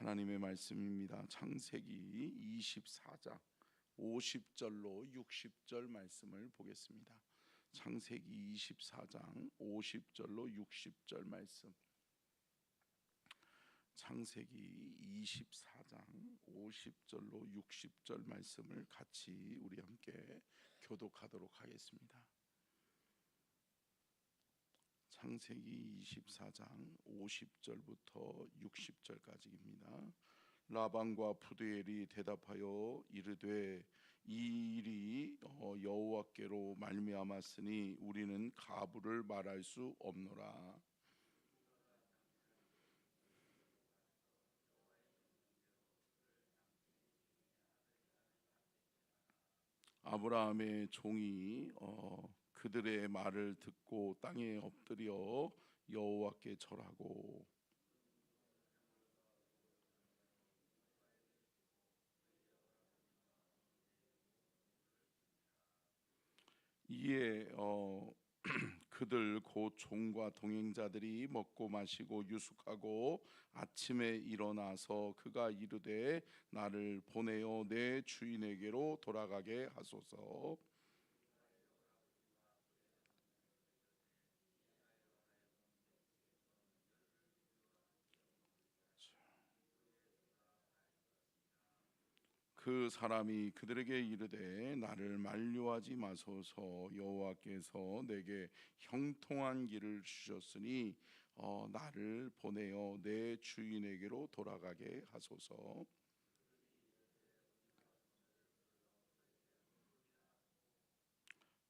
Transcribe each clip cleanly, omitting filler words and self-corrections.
하나님의 말씀입니다. 창세기 24장 50절로 60절 말씀을 보겠습니다. 창세기 24장 50절로 60절 말씀. 창세기 24장 50절로 60절 말씀을 같이 우리 함께 교독하도록 하겠습니다. 창세기 24장 50절부터 60절까지입니다. 라반과 푸드엘이 대답하여 이르되 이 일이 여호와께로 말미암았으니 우리는 가부를 말할 수 없노라. 아브라함의 종이 그들의 말을 듣고 땅에 엎드려 여호와께 절하고 이에 그들 곧 종과 동행자들이 먹고 마시고 유숙하고 아침에 일어나서 그가 이르되 나를 보내어 내 주인에게로 돌아가게 하소서. 그 사람이 그들에게 이르되 나를 만류하지 마소서. 여호와께서 내게 형통한 길을 주셨으니 나를 보내어 내 주인에게로 돌아가게 하소서.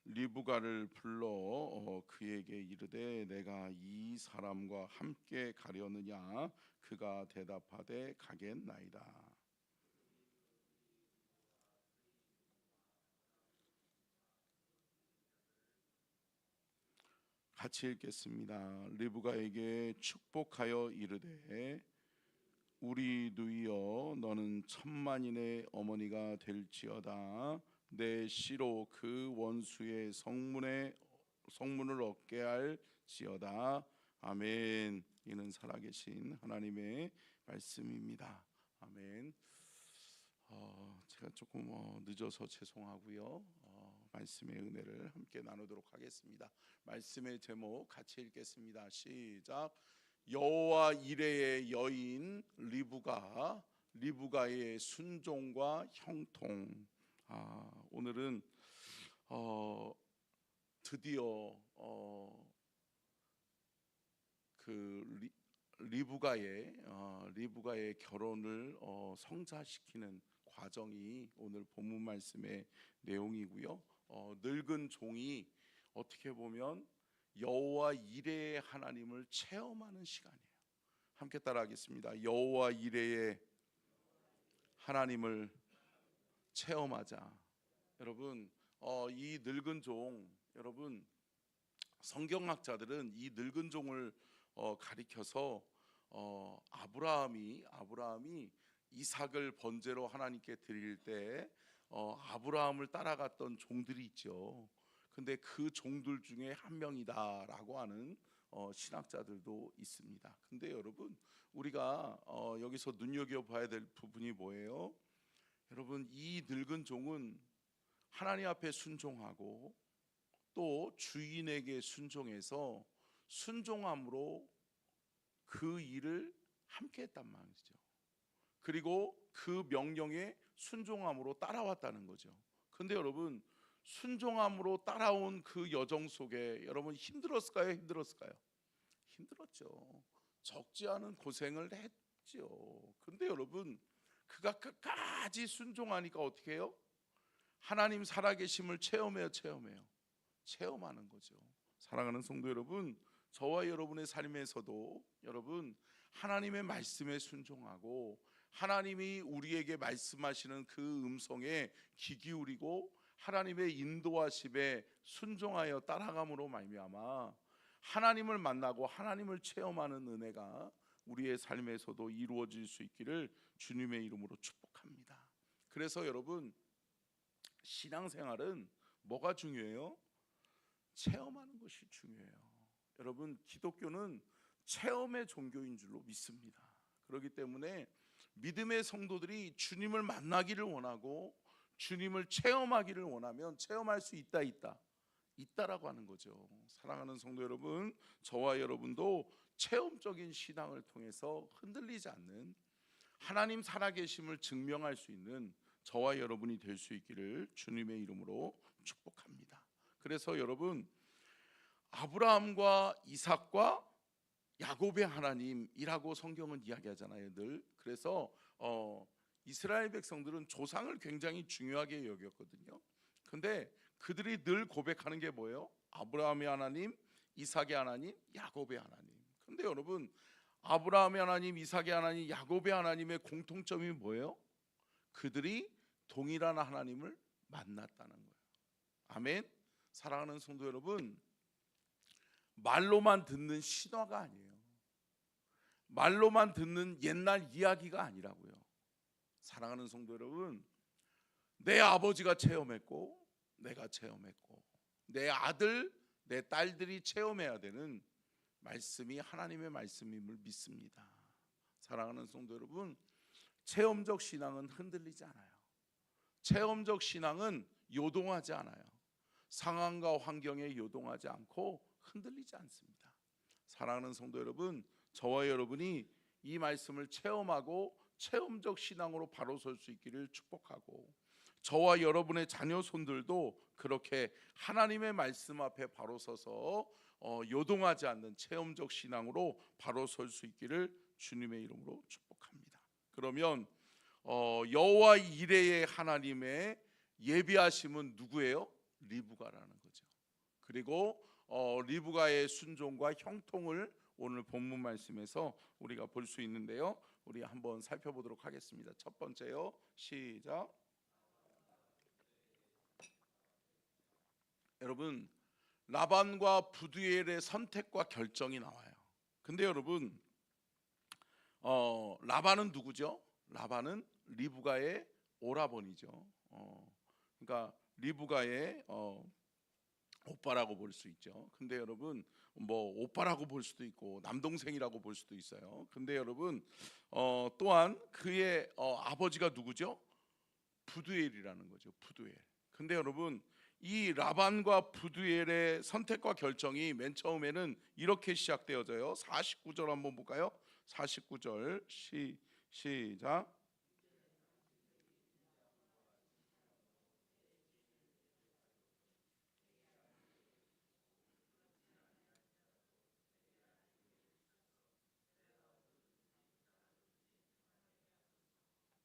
리브가를 불러 그에게 이르되 내가 이 사람과 함께 가려느냐. 그가 대답하되 가겠나이다. 같이 읽겠습니다. 리브가에게 축복하여 이르되 우리 누이여 너는 천만인의 어머니가 될지어다. 내 씨로 그 원수의 성문을 얻게 할지어다. 아멘. 이는 살아계신 하나님의 말씀입니다. 아멘. 제가 조금 늦어서 죄송하고요. 말씀의 은혜를 함께 나누도록 하겠습니다. 말씀의 제목 같이 읽겠습니다. 시작. 여호와 이레의 여인 리브가의 순종과 형통. 오늘은 드디어 그 리브가의 결혼을 성사시키는 과정이 오늘 본문 말씀의 내용이고요. 늙은 종이 어떻게 보면 여호와 이레의 하나님을 체험하는 시간이에요. 함께 따라하겠습니다. 여호와 이레의 하나님을 체험하자. 여러분, 이 늙은 종, 여러분 성경학자들은 이 늙은 종을 가리켜서 아브라함이 이삭을 번제로 하나님께 드릴 때 아브라함을 따라갔던 종들이 있죠. 근데 그 종들 중에 한 명이다라고 하는 신학자들도 있습니다. 근데 여러분 우리가 여기서 눈여겨봐야 될 부분이 뭐예요? 여러분 이 늙은 종은 하나님 앞에 순종하고 또 주인에게 순종해서 순종함으로 그 일을 함께 했단 말이죠. 그리고 그 명령에 순종함으로 따라왔다는 거죠. 근데 여러분 순종함으로 따라온 그 여정 속에 여러분 힘들었을까요? 힘들었죠. 적지 않은 고생을 했죠. 근데 여러분 그가 끝까지 순종하니까 어떻게 해요? 하나님 살아계심을 체험하는 거죠. 사랑하는 성도 여러분, 저와 여러분의 삶에서도 여러분 하나님의 말씀에 순종하고 하나님이 우리에게 말씀하시는 그 음성에 귀 기울이고 하나님의 인도하심에 순종하여 따라감으로 말미암아 하나님을 만나고 하나님을 체험하는 은혜가 우리의 삶에서도 이루어질 수 있기를 주님의 이름으로 축복합니다. 그래서 여러분 신앙생활은 뭐가 중요해요? 체험하는 것이 중요해요. 여러분 기독교는 체험의 종교인 줄로 믿습니다. 그렇기 때문에 믿음의 성도들이 주님을 만나기를 원하고 주님을 체험하기를 원하면 체험할 수 있다라고 하는 거죠. 사랑하는 성도 여러분, 저와 여러분도 체험적인 신앙을 통해서 흔들리지 않는 하나님 살아계심을 증명할 수 있는 저와 여러분이 될 수 있기를 주님의 이름으로 축복합니다. 그래서 여러분, 아브라함과 이삭과 야곱의 하나님이라고 성경은 이야기하잖아요, 늘. 그래서 이스라엘 백성들은 조상을 굉장히 중요하게 여겼거든요. 근데 그들이 늘 고백하는 게 뭐예요? 아브라함의 하나님, 이삭의 하나님, 야곱의 하나님. 근데 여러분, 아브라함의 하나님, 이삭의 하나님, 야곱의 하나님의 공통점이 뭐예요? 그들이 동일한 하나님을 만났다는 거예요. 아멘. 사랑하는 성도 여러분, 말로만 듣는 신화가 아니에요. 말로만 듣는 옛날 이야기가 아니라고요. 사랑하는 성도 여러분, 내 아버지가 체험했고 내가 체험했고 내 아들, 내 딸들이 체험해야 되는 말씀이 하나님의 말씀임을 믿습니다. 사랑하는 성도 여러분, 체험적 신앙은 흔들리지 않아요. 체험적 신앙은 요동하지 않아요. 상황과 환경에 요동하지 않고 흔들리지 않습니다. 사랑하는 성도 여러분, 저와 여러분이 이 말씀을 체험하고 체험적 신앙으로 바로 설 수 있기를 축복하고, 저와 여러분의 자녀 손들도 그렇게 하나님의 말씀 앞에 바로 서서 요동하지 않는 체험적 신앙으로 바로 설 수 있기를 주님의 이름으로 축복합니다. 그러면 여호와 이레의 하나님의 예비하심은 누구예요? 리브가라는 거죠. 그리고 리브가의 순종과 형통을 오늘 본문 말씀에서 우리가 볼 수 있는데요, 우리 한번 살펴보도록 하겠습니다. 첫 번째요, 시작. 여러분, 라반과 부두엘의 선택과 결정이 나와요. 근데 여러분, 라반은 누구죠? 라반은 리브가의 오라버니죠. 그러니까 리브가의 오빠라고 볼 수 있죠. 근데 여러분, 뭐 오빠라고 볼 수도 있고 남동생이라고 볼 수도 있어요. 근데 여러분, 또한 그의 아버지가 누구죠? 부두엘이라는 거죠. 부두엘. 근데 여러분, 이 라반과 부두엘의 선택과 결정이 맨 처음에는 이렇게 시작되어져요. 49절 한번 볼까요? 49절 시작.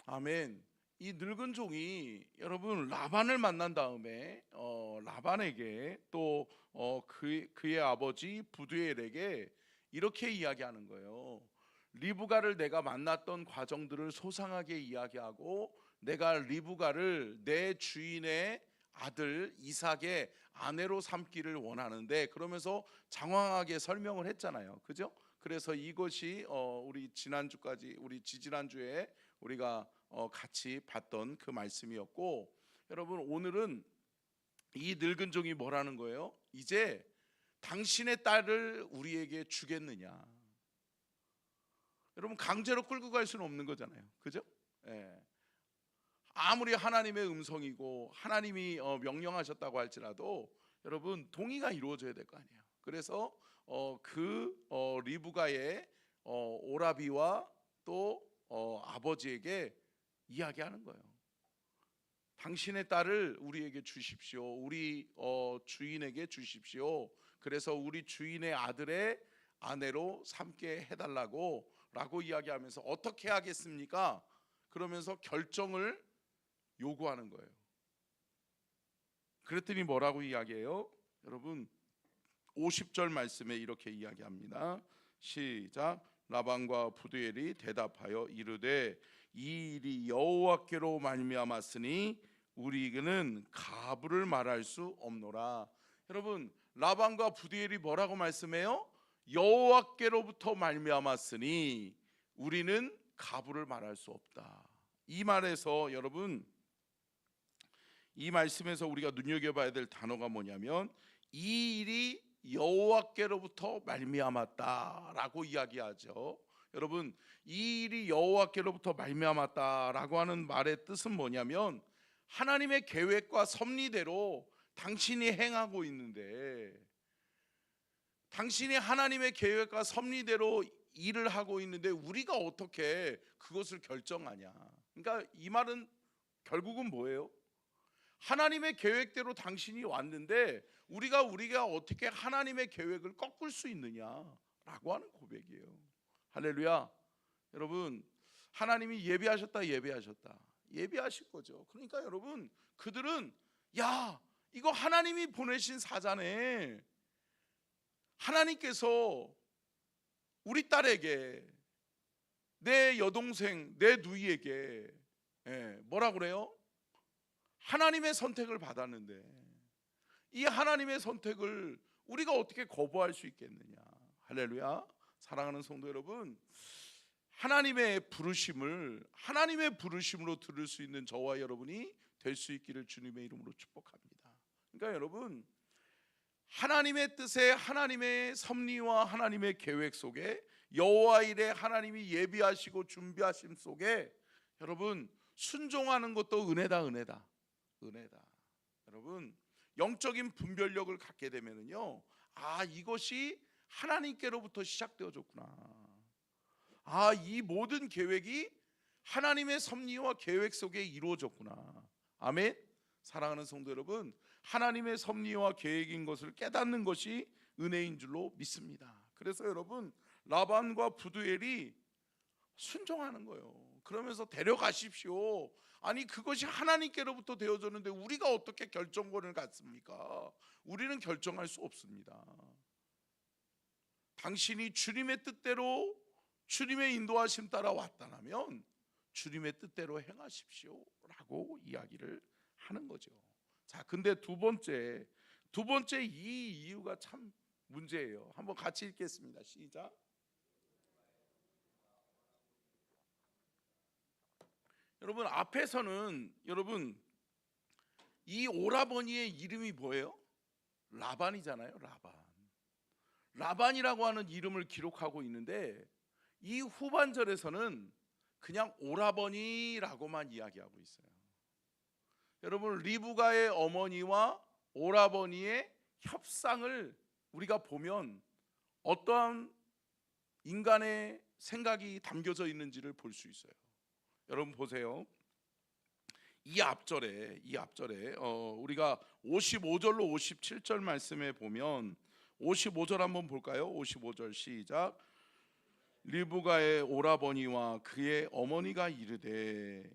아멘. 이 늙은 종이 여러분 라반을 만난 다음에 라반에게 또 그의 아버지 부두엘에게 이렇게 이야기하는 거예요. 리브가를 내가 만났던 과정들을 소상하게 이야기하고, 내가 리브가를 내 주인의 아들 이삭의 아내로 삼기를 원하는데, 그러면서 장황하게 설명을 했잖아요. 그죠? 그래서 이것이 우리 지지난주에 우리가 같이 봤던 그 말씀이었고, 여러분 오늘은 이 늙은 종이 뭐라는 거예요? 이제 당신의 딸을 우리에게 주겠느냐. 여러분, 강제로 끌고 갈 수는 없는 거잖아요. 그죠? 예. 아무리 하나님의 음성이고 하나님이 명령하셨다고 할지라도 여러분, 동의가 이루어져야 될 거 아니에요. 그래서 리브가의 오라비와 또 아버지에게 이야기하는 거예요. 당신의 딸을 우리에게 주십시오. 우리 주인에게 주십시오. 그래서 우리 주인의 아들의 아내로 삼게 해달라고 라고 이야기하면서, 어떻게 하겠습니까? 그러면서 결정을 요구하는 거예요. 그랬더니 뭐라고 이야기해요? 여러분, 50절 말씀에 이렇게 이야기합니다. 시작. 라반과 부두엘이 대답하여 이르되 이 일이 여호와께로 말미암았으니 우리는 가부를 말할 수 없노라. 여러분, 라반과 부두엘이 뭐라고 말씀해요? 여호와께로부터 말미암았으니 우리는 가부를 말할 수 없다. 이 말에서 여러분, 이 말씀에서 우리가 눈여겨봐야 될 단어가 뭐냐면, 이 일이 여호와께로부터 말미암았다라고 이야기하죠. 여러분, 이 일이 여호와께로부터 말미암았다라고 하는 말의 뜻은 뭐냐면 하나님의 계획과 섭리대로 당신이 행하고 있는데, 당신이 하나님의 계획과 섭리대로 일을 하고 있는데 우리가 어떻게 그것을 결정하냐. 그러니까 이 말은 결국은 뭐예요? 하나님의 계획대로 당신이 왔는데 우리가 어떻게 하나님의 계획을 꺾을 수 있느냐라고 하는 고백이에요. 할렐루야. 여러분, 하나님이 예비하실 거죠. 그러니까 여러분, 그들은 야, 이거 하나님이 보내신 사자네. 하나님께서 우리 딸에게, 내 여동생, 내 누이에게 뭐라 그래요? 하나님의 선택을 받았는데 이 하나님의 선택을 우리가 어떻게 거부할 수 있겠느냐. 할렐루야. 사랑하는 성도 여러분, 하나님의 부르심으로 들을 수 있는 저와 여러분이 될 수 있기를 주님의 이름으로 축복합니다. 그러니까 여러분, 하나님의 뜻에, 하나님의 섭리와 하나님의 계획 속에, 여호와 일에 하나님이 예비하시고 준비하심 속에 여러분 순종하는 것도 은혜다. 여러분, 영적인 분별력을 갖게 되면은요, 이것이 하나님께로부터 시작되어졌구나. 이 모든 계획이 하나님의 섭리와 계획 속에 이루어졌구나. 아멘. 사랑하는 성도 여러분, 하나님의 섭리와 계획인 것을 깨닫는 것이 은혜인 줄로 믿습니다. 그래서 여러분, 라반과 부두엘이 순종하는 거예요. 그러면서 데려가십시오. 아니, 그것이 하나님께로부터 되어졌는데 우리가 어떻게 결정권을 갖습니까? 우리는 결정할 수 없습니다. 당신이 주님의 뜻대로, 주님의 인도하심 따라 왔다면 주님의 뜻대로 행하십시오 라고 이야기를 하는 거죠. 자, 근데 두 번째 이 이유가 참 문제예요. 한번 같이 읽겠습니다. 시작. 여러분, 앞에서는 여러분 이 오라버니의 이름이 뭐예요? 라반이잖아요. 라반이라고 하는 이름을 기록하고 있는데 이 후반절에서는 그냥 오라버니라고만 이야기하고 있어요. 여러분, 리브가의 어머니와 오라버니의 협상을 우리가 보면 어떠한 인간의 생각이 담겨져 있는지를 볼 수 있어요. 여러분 보세요. 이 앞절에 우리가 55절로 57절 말씀에 보면 55절 한번 볼까요? 55절 시작. 리브가의 오라버니와 그의 어머니가 이르되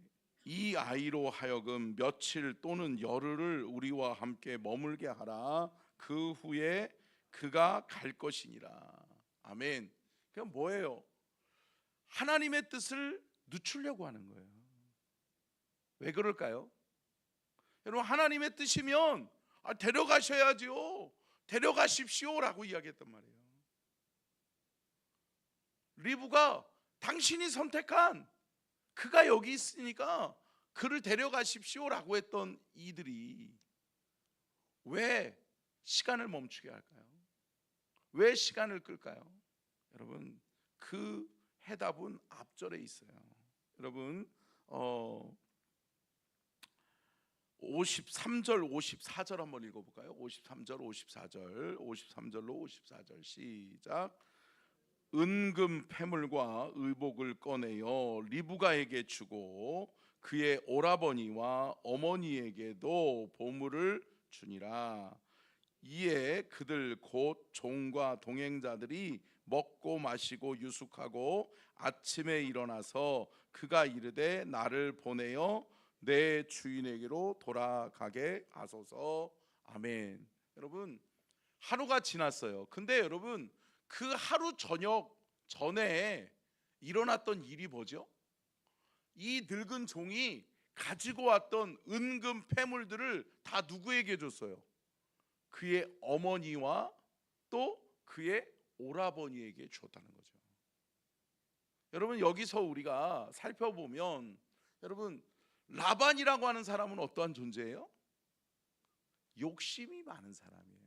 이 아이로 하여금 며칠 또는 열흘을 우리와 함께 머물게 하라. 그 후에 그가 갈 것이니라. 아멘. 그럼 뭐예요? 하나님의 뜻을 늦추려고 하는 거예요. 왜 그럴까요? 여러분, 하나님의 뜻이면 데려가셔야지요. 데려가십시오라고 이야기했단 말이에요. 리브가 당신이 선택한 그가 여기 있으니까 그를 데려가십시오라고 했던 이들이 왜 시간을 멈추게 할까요? 왜 시간을 끌까요? 여러분, 그 해답은 앞절에 있어요. 여러분, 53절 54절 한번 읽어볼까요? 53절로 54절 시작. 은금 패물과 의복을 꺼내어 리브가에게 주고 그의 오라버니와 어머니에게도 보물을 주니라. 이에 그들 곧 종과 동행자들이 먹고 마시고 유숙하고 아침에 일어나서 그가 이르되 나를 보내어 내 주인에게로 돌아가게 하소서. 아멘. 여러분, 하루가 지났어요. 근데 여러분, 그 하루 저녁 전에 일어났던 일이 뭐죠? 이 늙은 종이 가지고 왔던 은금 패물들을 다 누구에게 줬어요? 그의 어머니와 또 그의 오라버니에게 줬다는 거죠. 여러분, 여기서 우리가 살펴보면 여러분, 라반이라고 하는 사람은 어떠한 존재예요? 욕심이 많은 사람이에요.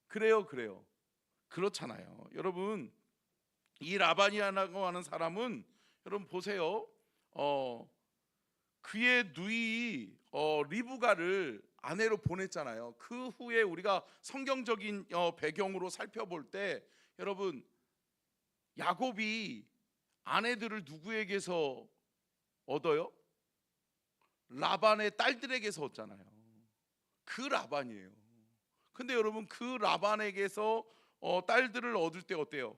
그래요. 그렇잖아요. 여러분, 이 라반이라고 하는 사람은 여러분 보세요. 그의 누이 리브가를 아내로 보냈잖아요. 그 후에 우리가 성경적인 배경으로 살펴볼 때 여러분 야곱이 아내들을 누구에게서 얻어요? 라반의 딸들에게서 얻잖아요. 그 라반이에요. 근데 여러분 그 라반에게서 딸들을 얻을 때 어때요?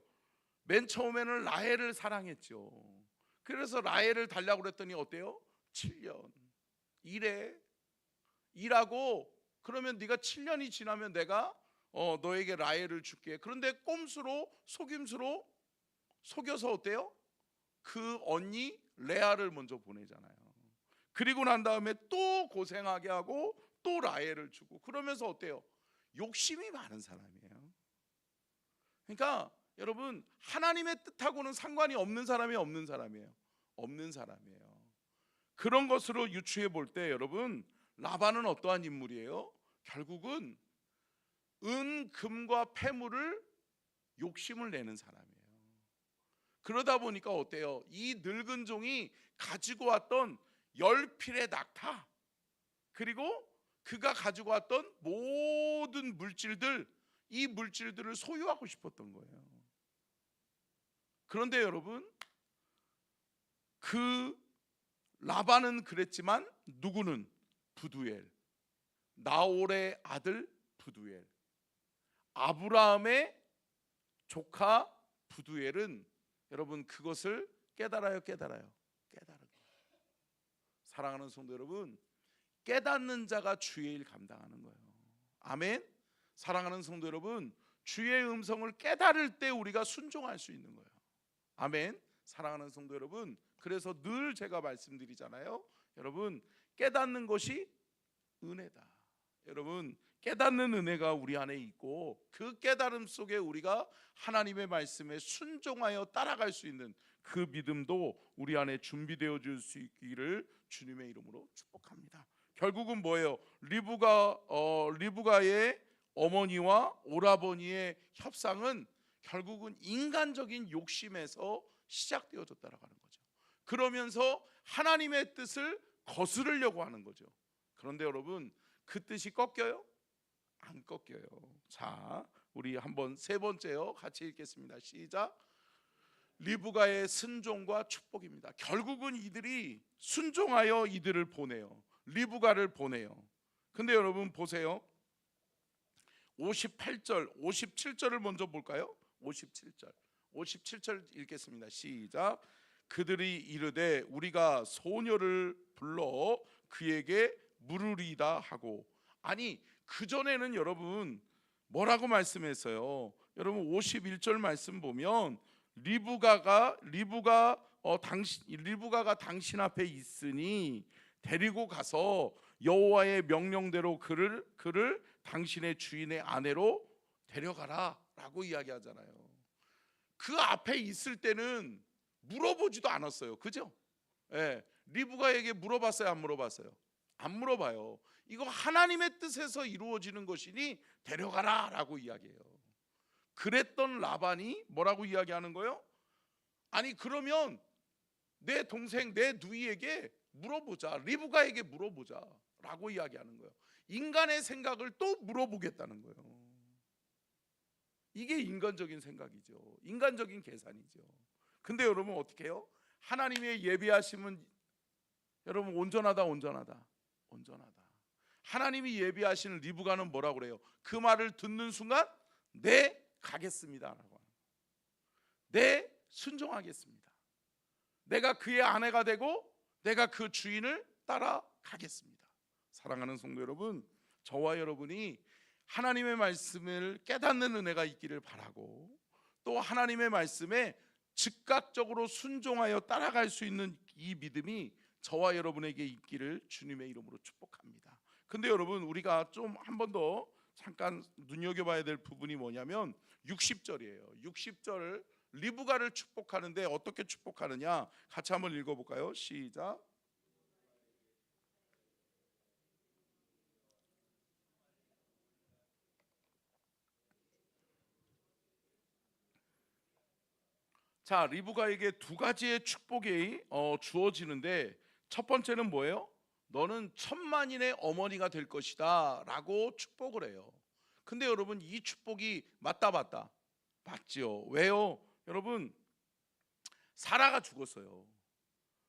맨 처음에는 라헬을 사랑했죠. 그래서 라헬을 달라고 그랬더니 어때요? 7년 일하고 그러면 네가 7년이 지나면 내가 너에게 라헬을 줄게. 그런데 꼼수로 속임수로 속여서 어때요? 그 언니 레아를 먼저 보내잖아요. 그리고 난 다음에 또 고생하게 하고 또 라헬을 주고 그러면서 어때요? 욕심이 많은 사람이에요. 그러니까 여러분 하나님의 뜻하고는 상관이 없는 사람이 없는 사람이에요. 없는 사람이에요. 그런 것으로 유추해 볼 때 여러분 라반은 어떠한 인물이에요? 결국은 은, 금과 폐물을 욕심을 내는 사람이에요. 그러다 보니까 어때요? 이 늙은 종이 가지고 왔던 10필의 낙타 그리고 그가 가지고 왔던 모든 물질들 이 물질들을 소유하고 싶었던 거예요. 그런데 여러분 그 라반은 그랬지만 누구는 부두엘 나홀의 아들 부두엘 아브라함의 조카 부두엘은 여러분 그것을 깨달아요. 사랑하는 성도 여러분 깨닫는 자가 주의 일 감당하는 거예요. 아멘. 사랑하는 성도 여러분 주의 음성을 깨달을 때 우리가 순종할 수 있는 거예요. 아멘. 사랑하는 성도 여러분 그래서 늘 제가 말씀드리잖아요. 여러분 깨닫는 것이 은혜다. 여러분 깨닫는 은혜가 우리 안에 있고 그 깨달음 속에 우리가 하나님의 말씀에 순종하여 따라갈 수 있는 그 믿음도 우리 안에 준비되어 줄 수 있기를 주님의 이름으로 축복합니다. 결국은 뭐예요? 리브가의 어머니와 오라버니의 협상은 결국은 인간적인 욕심에서 시작되어졌다라는 거죠. 그러면서 하나님의 뜻을 거스르려고 하는 거죠. 그런데 여러분 그 뜻이 꺾여요? 안 꺾여요. 자, 우리 한번 세 번째요. 같이 읽겠습니다. 시작. 리브가의 순종과 축복입니다. 결국은 이들이 순종하여 이들을 보내요. 리브가를 보내요. 근데 여러분 보세요. 58절, 57절을 먼저 볼까요? 57절 읽겠습니다. 시작. 그들이 이르되 우리가 소녀를 불러 그에게 물으리다 하고 아니 그전에는 여러분 뭐라고 말씀했어요? 여러분 51절 말씀 보면 리브가가 당신 앞에 있으니 데리고 가서 여호와의 명령대로 그를 당신의 주인의 아내로 데려가라 라고 이야기하잖아요. 그 앞에 있을 때는 물어보지도 않았어요. 그죠? 예, 리브가에게 물어봤어요? 안 물어봤어요? 안 물어봐요. 이거 하나님의 뜻에서 이루어지는 것이니 데려가라 라고 이야기해요. 그랬던 라반이 뭐라고 이야기하는 거예요? 아니 그러면 내 동생 내 누이에게 물어보자, 리브가에게 물어보자 라고 이야기하는 거예요. 인간의 생각을 또 물어보겠다는 거예요. 이게 인간적인 생각이죠. 인간적인 계산이죠. 근데 여러분 어떻게 해요? 하나님의 예비하심은 여러분 온전하다. 하나님이 예비하시는 리브가는 뭐라고 그래요? 그 말을 듣는 순간 네 가겠습니다 라고 하는 거예요. 네 순종하겠습니다. 내가 그의 아내가 되고 내가 그 주인을 따라가겠습니다. 사랑하는 성도 여러분, 저와 여러분이 하나님의 말씀을 깨닫는 은혜가 있기를 바라고 또 하나님의 말씀에 즉각적으로 순종하여 따라갈 수 있는 이 믿음이 저와 여러분에게 있기를 주님의 이름으로 축복합니다. 근데 여러분 우리가 좀 한 번 더 잠깐 눈여겨봐야 될 부분이 뭐냐면 60절이에요. 60절 리브가를 축복하는데 어떻게 축복하느냐 같이 한번 읽어볼까요? 시작. 자, 리브가에게 두 가지의 축복이 주어지는데 첫 번째는 뭐예요? 너는 천만인의 어머니가 될 것이다 라고 축복을 해요. 근데 여러분, 이 축복이 맞다 맞지요. 왜요? 여러분, 사라가 죽었어요.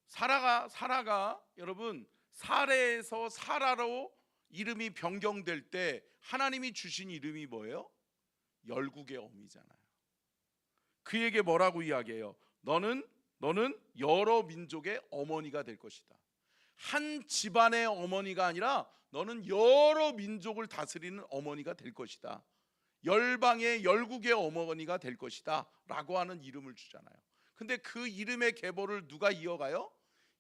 사라가 여러분, 사레에서 사라로 이름이 변경될 때 하나님이 주신 이름이 뭐예요? 열국의 어미잖아요. 그에게 뭐라고 이야기해요? 너는 여러 민족의 어머니가 될 것이다. 한 집안의 어머니가 아니라 너는 여러 민족을 다스리는 어머니가 될 것이다. 열방의 열국의 어머니가 될 것이다 라고 하는 이름을 주잖아요. 근데 그 이름의 계보를 누가 이어가요?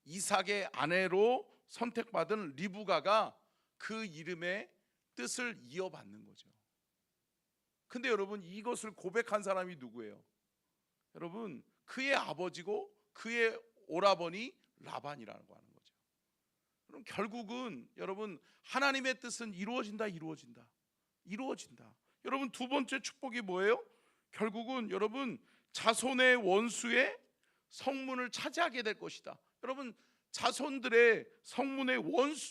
이삭의 아내로 선택받은 리브가가 그 이름의 뜻을 이어받는 거죠. 근데 여러분, 이것을 고백한 사람이 누구예요? 여러분, 그의 아버지고 그의 오라버니 라반이라고 하는 거죠. 그럼 결국은 여러분, 하나님의 뜻은 이루어진다. 여러분, 두 번째 축복이 뭐예요? 결국은 여러분, 자손의 원수의 성문을 차지하게 될 것이다. 여러분, 자손들의 성문의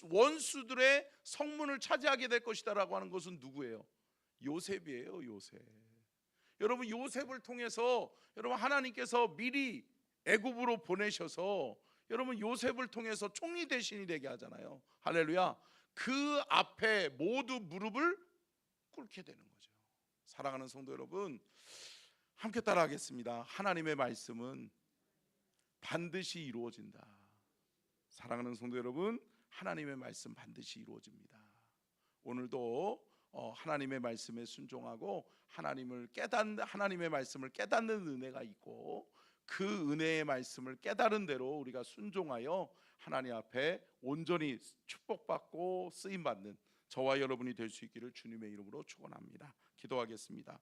원수들의 성문을 차지하게 될 것이다라고 하는 것은 누구예요? 요셉이에요. 요셉. 여러분, 요셉을 통해서 여러분, 하나님께서 미리 애굽으로 보내셔서 여러분, 요셉을 통해서 총리 대신이 되게 하잖아요. 할렐루야. 그 앞에 모두 무릎을 꿇게 되는 거죠. 사랑하는 성도 여러분, 함께 따라하겠습니다. 하나님의 말씀은 반드시 이루어진다. 사랑하는 성도 여러분, 하나님의 말씀 반드시 이루어집니다. 오늘도 하나님의 말씀에 순종하고 하나님의 말씀을 깨닫는 은혜가 있고, 그 은혜의 말씀을 깨달은 대로 우리가 순종하여 하나님 앞에 온전히 축복받고 쓰임받는 저와 여러분이 될 수 있기를 주님의 이름으로 축원합니다. 기도하겠습니다.